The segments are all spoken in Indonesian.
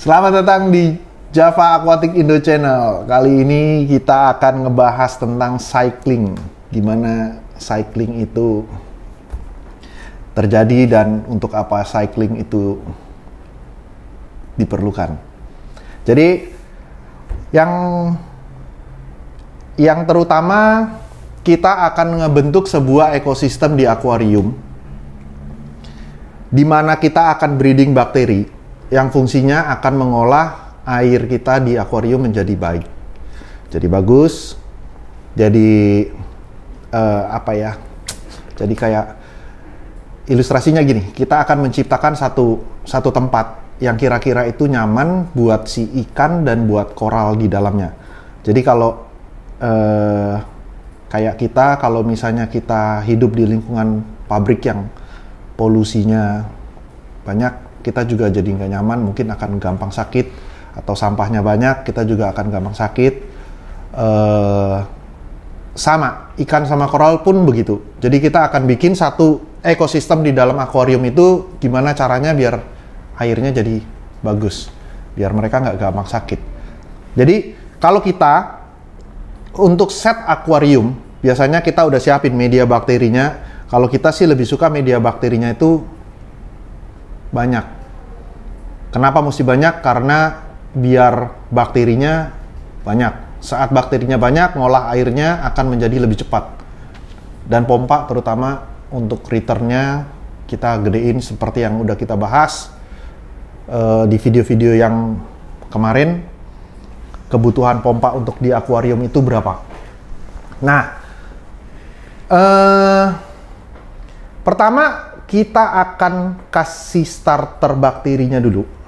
Selamat datang di Java Aquatic Indo Channel. Kali ini kita akan ngebahas tentang cycling. Gimana cycling itu terjadi dan untuk apa cycling itu diperlukan. Jadi yang terutama kita akan ngebentuk sebuah ekosistem di akuarium di mana kita akan breeding bakteri yang fungsinya akan mengolah air kita di akuarium menjadi baik, jadi bagus, jadi jadi kayak ilustrasinya gini, kita akan menciptakan satu tempat yang kira-kira itu nyaman buat si ikan dan buat koral di dalamnya. Jadi kalau kayak kita, kalau misalnya kita hidup di lingkungan pabrik yang polusinya banyak, kita juga jadi nggak nyaman, mungkin akan gampang sakit, atau sampahnya banyak, kita juga akan gampang sakit. Sama, ikan sama koral pun begitu. Jadi kita akan bikin satu ekosistem di dalam akuarium itu, gimana caranya biar airnya jadi bagus, biar mereka nggak gampang sakit. Jadi kalau kita untuk set akuarium, biasanya kita udah siapin media bakterinya. Kalau kita sih lebih suka media bakterinya itu banyak. Kenapa mesti banyak? Karena biar bakterinya banyak. Saat bakterinya banyak, ngolah airnya akan menjadi lebih cepat. Dan pompa terutama untuk returnnya kita gedein seperti yang udah kita bahas di video-video yang kemarin. Kebutuhan pompa untuk di akuarium itu berapa? Nah, pertama kita akan kasih starter bakterinya dulu.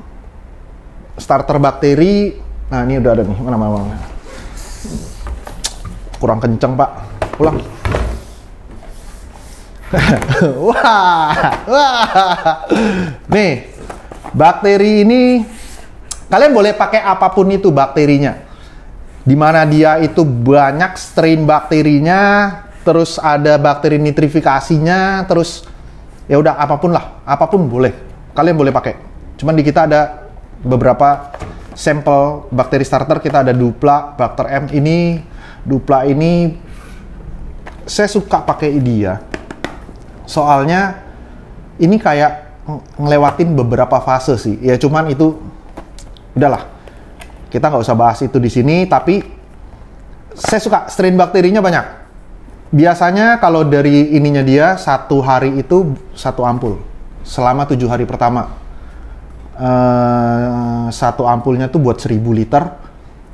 Starter bakteri, nah ini udah ada nih, mana. Kurang kenceng pak, ulang. Wah. Nih, bakteri ini kalian boleh pakai apapun itu bakterinya. Dimana dia itu banyak strain bakterinya, terus ada bakteri nitrifikasinya, terus ya udah apapun lah, apapun boleh. Kalian boleh pakai. Cuman di kita ada beberapa sampel bakteri starter, kita ada Dupla, Bacter M ini, Dupla ini saya suka pakai dia. Soalnya ini kayak ngelewatin beberapa fase sih. Ya cuman itu udahlah. Kita nggak usah bahas itu di sini, tapi saya suka strain bakterinya banyak. Biasanya kalau dari ininya dia, satu hari itu satu ampul selama 7 hari pertama. Satu ampulnya tuh buat 1000 liter.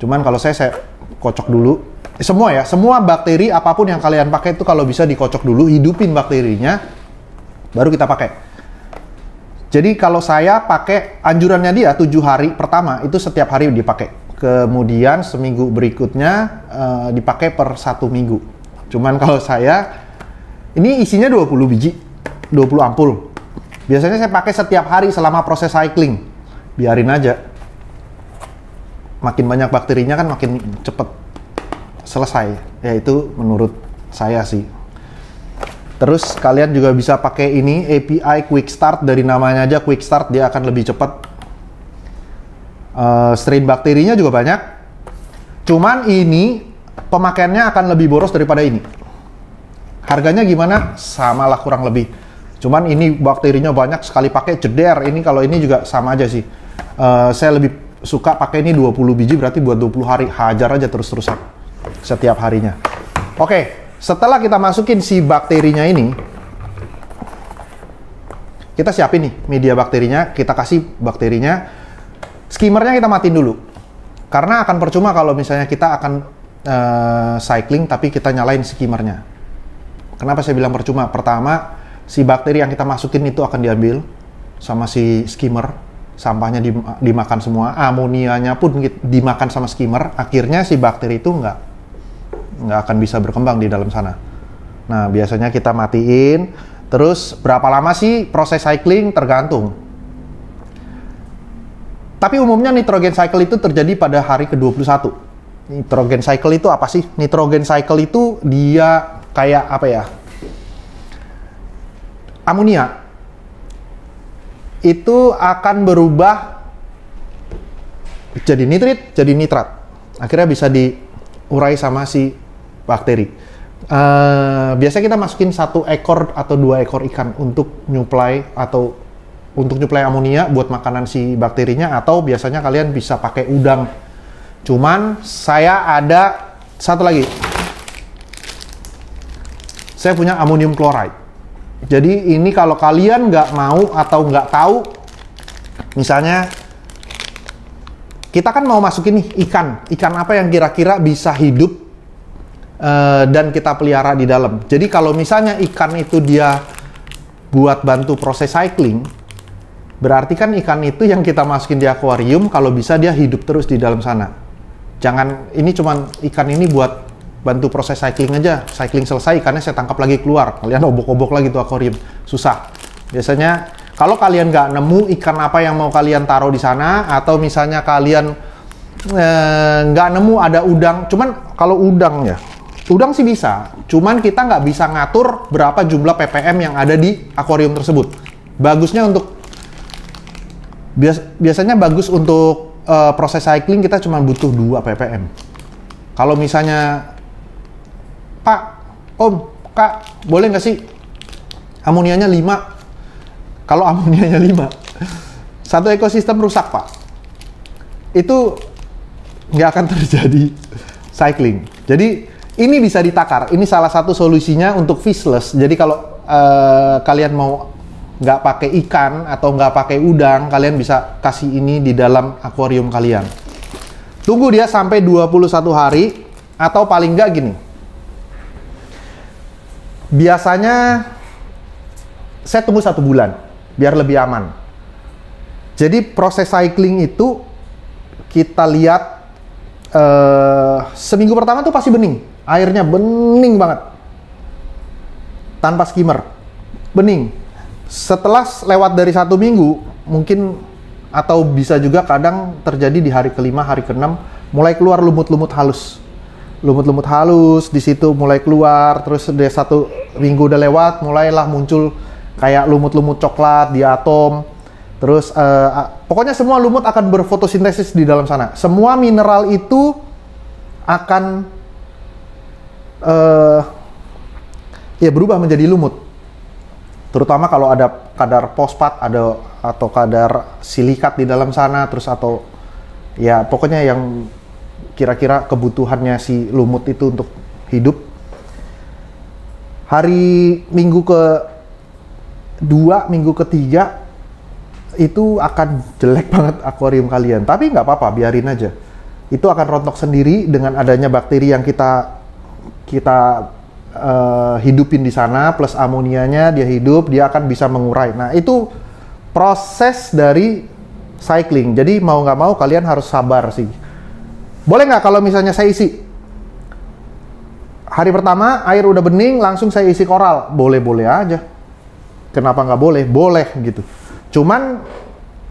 Cuman kalau saya kocok dulu. Semua bakteri apapun yang kalian pakai itu kalau bisa dikocok dulu, hidupin bakterinya, baru kita pakai. Jadi kalau saya pakai anjurannya dia 7 hari pertama itu setiap hari dipakai. Kemudian seminggu berikutnya dipakai per 1 minggu. Cuman kalau saya, ini isinya 20 biji, 20 ampul. Biasanya saya pakai setiap hari selama proses cycling. Biarin aja. Makin banyak bakterinya kan makin cepet selesai. Ya itu menurut saya sih. Terus kalian juga bisa pakai ini, API Quick Start. Dari namanya aja Quick Start, dia akan lebih cepat. Strain bakterinya juga banyak. Cuman ini pemakaiannya akan lebih boros daripada ini. Harganya gimana? Samalah kurang lebih. Cuman ini bakterinya banyak, sekali pakai jeder. Ini kalau ini juga sama aja sih. Saya lebih suka pakai ini 20 biji, berarti buat 20 hari. Hajar aja terus-terusan setiap harinya. Oke, setelah kita masukin si bakterinya ini, kita siapin nih media bakterinya, kita kasih bakterinya. Skimmernya kita matiin dulu. Karena akan percuma kalau misalnya kita akan cycling tapi kita nyalain skimmernya. Kenapa saya bilang percuma? Pertama, si bakteri yang kita masukin itu akan diambil sama si skimmer, sampahnya dimakan semua, amonianya pun dimakan sama skimmer. Akhirnya si bakteri itu nggak akan bisa berkembang di dalam sana. Nah, biasanya kita matiin. Terus berapa lama sih proses cycling? Tergantung. Tapi umumnya nitrogen cycle itu terjadi pada hari ke-21. Nitrogen cycle itu apa sih? Nitrogen cycle itu dia kayak apa ya? Amonia. Itu akan berubah jadi nitrit, jadi nitrat. Akhirnya bisa diurai sama si bakteri. Biasanya kita masukin 1 ekor atau 2 ekor ikan untuk nyuplai amonia buat makanan si bakterinya, atau biasanya kalian bisa pakai udang. Cuman saya ada satu lagi. Saya punya amonium chloride. Jadi ini kalau kalian nggak mau atau nggak tahu, misalnya kita kan mau masukin nih ikan apa yang kira-kira bisa hidup dan kita pelihara di dalam. Jadi kalau misalnya ikan itu dia buat bantu proses cycling, berarti kan ikan itu yang kita masukin di akuarium kalau bisa dia hidup terus di dalam sana. Jangan ini cuman ikan ini buat bantu proses cycling aja, cycling selesai ikannya saya tangkap lagi keluar, kalian obok-obok lagi tuh akuarium, susah. Biasanya kalau kalian nggak nemu ikan apa yang mau kalian taruh di sana, atau misalnya kalian nggak nemu ada udang, cuman kalau udang sih bisa, cuman kita nggak bisa ngatur berapa jumlah ppm yang ada di akuarium tersebut. Bagusnya untuk biasanya bagus untuk proses cycling kita cuma butuh 2 ppm. Kalau misalnya Pak, Om, Kak, boleh nggak sih amonianya 5? Kalau amonianya 5, satu ekosistem rusak, Pak. Itu nggak akan terjadi cycling. Jadi ini bisa ditakar. Ini salah satu solusinya untuk fishless. Jadi kalau kalian mau nggak pakai ikan atau nggak pakai udang, kalian bisa kasih ini di dalam akuarium kalian. Tunggu dia sampai 21 hari, atau paling nggak gini. Biasanya saya tunggu 1 bulan biar lebih aman. Jadi proses cycling itu kita lihat seminggu pertama tuh pasti bening, airnya bening banget tanpa skimmer, bening. Setelah lewat dari 1 minggu mungkin, atau bisa juga kadang terjadi di hari ke-5, hari ke-6 mulai keluar lumut-lumut halus. Lumut-lumut halus di situ mulai keluar, terus udah 1 minggu udah lewat, mulailah muncul kayak lumut-lumut coklat, diatom, terus pokoknya semua lumut akan berfotosintesis di dalam sana. Semua mineral itu akan berubah menjadi lumut. Terutama kalau ada kadar fosfat, atau kadar silikat di dalam sana, terus atau ya pokoknya yang kira-kira kebutuhannya si lumut itu untuk hidup. Minggu ke-2, minggu ke-3 itu akan jelek banget akuarium kalian. Tapi nggak apa-apa, biarin aja. Itu akan rontok sendiri dengan adanya bakteri yang kita hidupin di sana, plus amonianya dia hidup, dia akan bisa mengurai. Nah itu proses dari cycling. Jadi mau nggak mau kalian harus sabar sih. Boleh nggak kalau misalnya saya isi hari pertama air udah bening langsung saya isi koral? Boleh-boleh aja. Kenapa nggak boleh? Boleh gitu. Cuman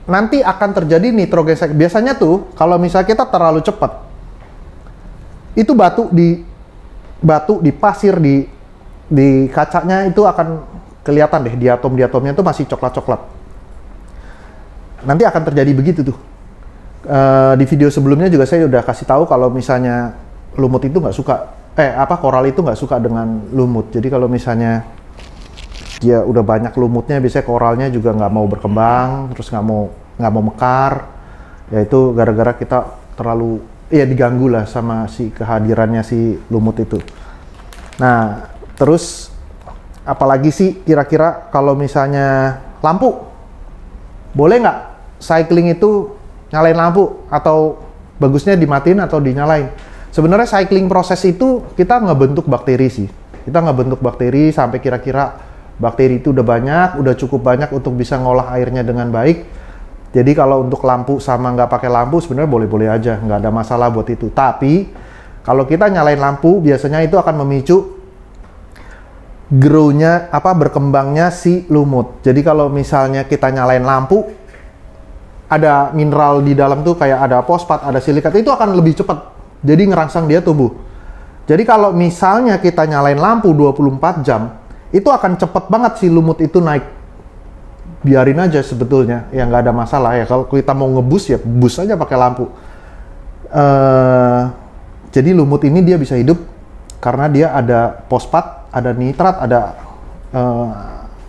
nanti akan terjadi nitrogen cycling. Biasanya tuh kalau misalnya kita terlalu cepat, itu batu di pasir di kacanya itu akan kelihatan deh, diatomnya itu masih coklat-coklat. Nanti akan terjadi begitu tuh. Di video sebelumnya juga saya udah kasih tahu kalau misalnya lumut itu nggak suka, koral itu nggak suka dengan lumut. Jadi kalau misalnya dia udah banyak lumutnya, biasanya koralnya juga nggak mau berkembang, terus nggak mau mekar. Ya itu gara-gara kita terlalu diganggu lah sama si kehadirannya si lumut itu. Nah terus apalagi sih kira-kira kalau misalnya lampu, boleh nggak cycling itu nyalain lampu, atau bagusnya dimatiin atau dinyalain? Sebenarnya cycling proses itu kita ngebentuk bakteri sih. Kita ngebentuk bakteri sampai kira-kira bakteri itu udah banyak, udah cukup banyak untuk bisa ngolah airnya dengan baik. Jadi kalau untuk lampu sama nggak pakai lampu sebenarnya boleh-boleh aja, nggak ada masalah buat itu. Tapi kalau kita nyalain lampu biasanya itu akan memicu grow-nya, berkembangnya si lumut. Jadi kalau misalnya kita nyalain lampu, ada mineral di dalam tuh kayak ada fosfat, ada silikat, itu akan lebih cepat. Jadi ngerangsang dia tumbuh. Jadi kalau misalnya kita nyalain lampu 24 jam, itu akan cepet banget si lumut itu naik. Biarin aja sebetulnya, ya nggak ada masalah ya. Kalau kita mau ngebus ya bus aja pakai lampu. Jadi lumut ini dia bisa hidup karena dia ada fosfat, ada nitrat, ada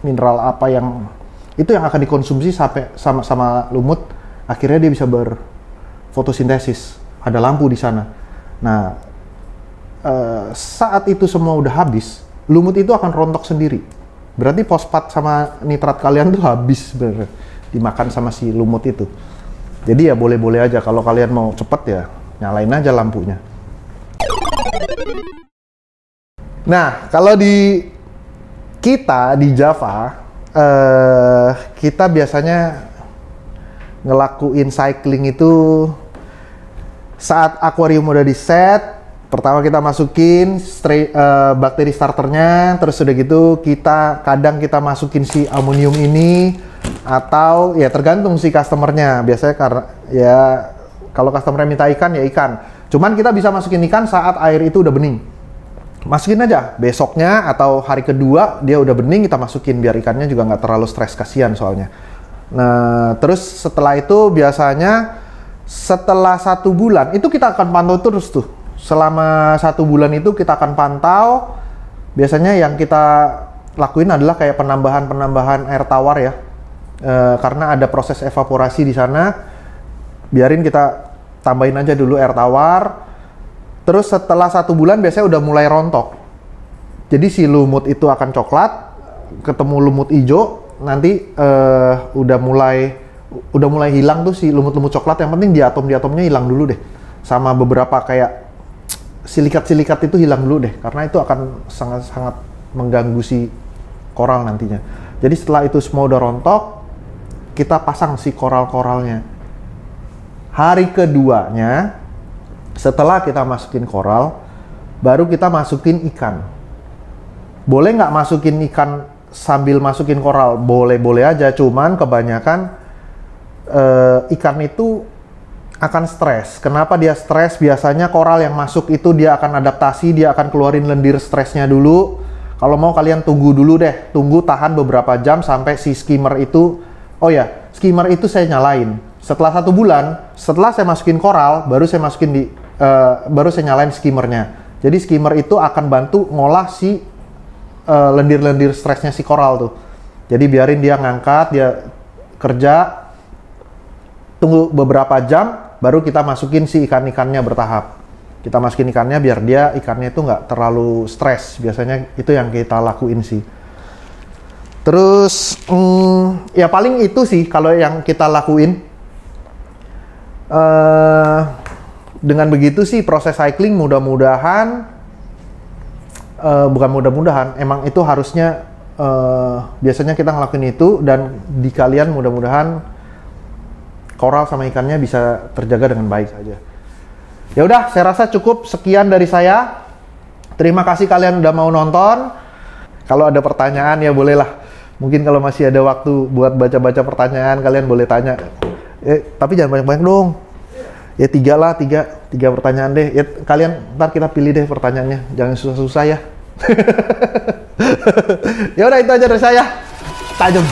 mineral apa yang itu yang akan dikonsumsi sampai sama lumut, akhirnya dia bisa berfotosintesis. Ada lampu di sana. Nah, saat itu semua udah habis, lumut itu akan rontok sendiri. Berarti fosfat sama nitrat kalian tuh habis dimakan sama si lumut itu. Jadi ya boleh-boleh aja kalau kalian mau cepet ya nyalain aja lampunya. Nah, kalau di kita di Java, kita biasanya ngelakuin cycling itu saat akuarium udah di set. Pertama kita masukin bakteri starternya, terus udah gitu kadang kita masukin si amonium ini, atau ya tergantung si customernya. Biasanya karena ya kalau customer minta ikan ya ikan. Cuman kita bisa masukin ikan saat air itu udah bening. Masukin aja besoknya atau hari kedua dia udah bening, kita masukin biar ikannya juga nggak terlalu stres, kasihan soalnya. Nah terus setelah itu biasanya setelah 1 bulan itu kita akan pantau terus tuh. Selama 1 bulan itu kita akan pantau. Biasanya yang kita lakuin adalah kayak penambahan air tawar ya. Karena ada proses evaporasi di sana. Biarin kita tambahin aja dulu air tawar. Terus setelah 1 bulan biasanya udah mulai rontok. Jadi si lumut itu akan coklat, ketemu lumut hijau, nanti udah mulai hilang tuh si lumut-lumut coklat. Yang penting diatomnya hilang dulu deh. Sama beberapa kayak silikat-silikat itu hilang dulu deh, karena itu akan sangat-sangat mengganggu si koral nantinya. Jadi setelah itu semua udah rontok, kita pasang si koral-koralnya. Hari keduanya, setelah kita masukin koral, baru kita masukin ikan. Boleh nggak masukin ikan sambil masukin koral? Boleh-boleh aja, cuman kebanyakan ikan itu akan stres. Kenapa dia stres? Biasanya koral yang masuk itu dia akan adaptasi, dia akan keluarin lendir stresnya dulu. Kalau mau kalian tunggu dulu deh, tahan beberapa jam sampai si skimmer itu, oh ya, skimmer itu saya nyalain. Setelah 1 bulan, setelah saya masukin koral, baru saya nyalain skimmernya. Jadi skimmer itu akan bantu ngolah si lendir-lendir stresnya si koral tuh. Jadi biarin dia ngangkat, dia kerja, tunggu beberapa jam, baru kita masukin si ikan-ikannya bertahap. Kita masukin ikannya biar ikannya itu nggak terlalu stres. Biasanya itu yang kita lakuin sih. Terus ya paling itu sih kalau yang kita lakuin. Dengan begitu sih proses cycling mudah-mudahan, bukan mudah-mudahan, emang itu harusnya biasanya kita ngelakuin itu, dan di kalian mudah-mudahan koral sama ikannya bisa terjaga dengan baik saja. Ya udah, saya rasa cukup sekian dari saya. Terima kasih kalian udah mau nonton. Kalau ada pertanyaan ya bolehlah. Mungkin kalau masih ada waktu buat baca-baca pertanyaan, kalian boleh tanya. Tapi jangan banyak-banyak dong. Ya 3 pertanyaan deh. Ya kalian ntar kita pilih deh pertanyaannya. Jangan susah-susah ya. Ya udah, itu aja dari saya. Tajam.